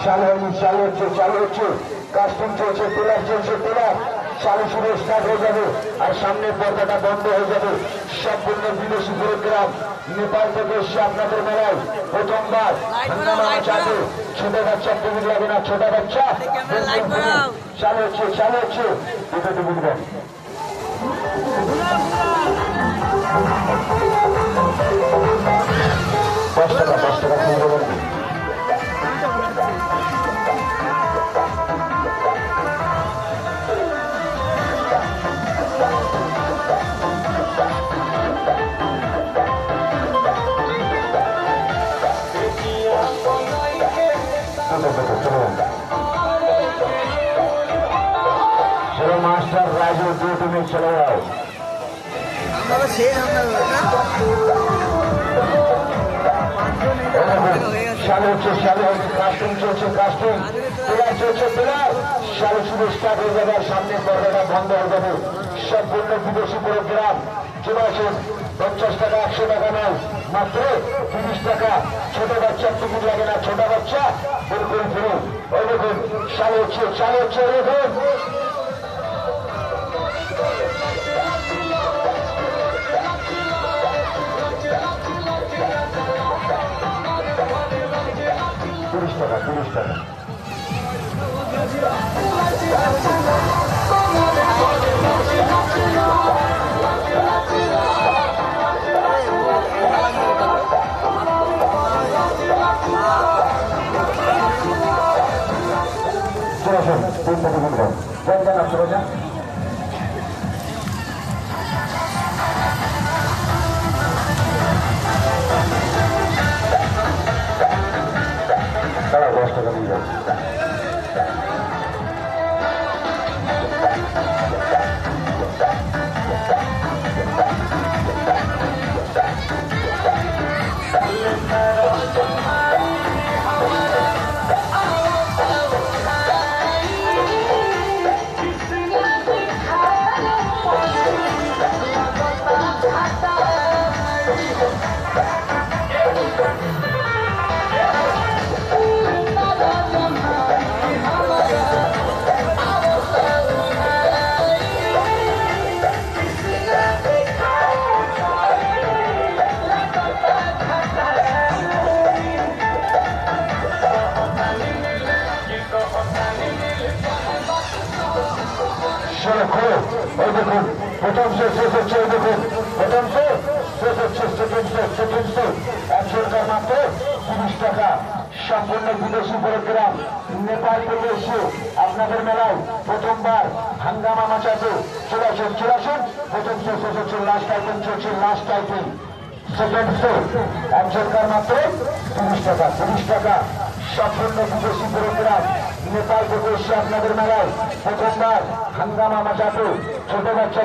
চালু হচ্ছে কাস্টিং চলছে, পিলার চলছে, পিলার চালু শুরু স্টার্ট হয়ে যাবে আর সামনের পর্দাটা বন্ধ হয়ে যাবে। সম্পূর্ণ বিদেশি প্রোগ্রাম নেপাল থেকে এসে আপনাদের মেলায় প্রথমবার ছোট বাচ্চা টিকিট লাগে না, ছোট বাচ্চা চালু হচ্ছে দুটো টিকিট দেন। দশ টাকা কিনতে বলবি। चलो मास्टर राजू दो तुम्हें चले जाओ। কাস্টিং চলছে, কাস্টিং পিলার চলছে, পিলার চালু শুরু স্টার্ট হয়ে যাবে আর সামনে পর্দাটা বন্ধ হয়ে যাবে। সম্পূর্ণ বিদেশি প্রোগ্রাম চলে আসুন। 50 টাকা 100 টাকা নয়, মাত্র 30 টাকা। ছোট বাচ্চার টিকিট লাগে না, ছোট বাচ্চা বিলকুল ফিরে। ওই দেখুন চালু হচ্ছে দেখুন। তিরিশ টাকা তারা 10 টাকা দিয়ে যাচ্ছে। দেখুন প্রথম শেষ হচ্ছে, দেখুন প্রথম শেষ হচ্ছে, সেকেন্ড একশোটার মাত্র 30 টাকা। সম্পূর্ণ বিদেশি প্রোগ্রাম নেপাল থেকে এসে আপনাদের মেলায় প্রথমবার হাঙ্গামা মাচাতে চলে আসুন। প্রথম শেষ হচ্ছে, লাস্ট আইটেম চলছে, লাস্ট আইটেম সেকেন্ড একশোটার মাত্র 30 টাকা। সম্পূর্ণ বিদেশি প্রোগ্রাম নেপাল থেকে এসে আপনাদের মেলায় প্রথমবার হাঙ্গামা মাচাতে ছোট বাচ্চা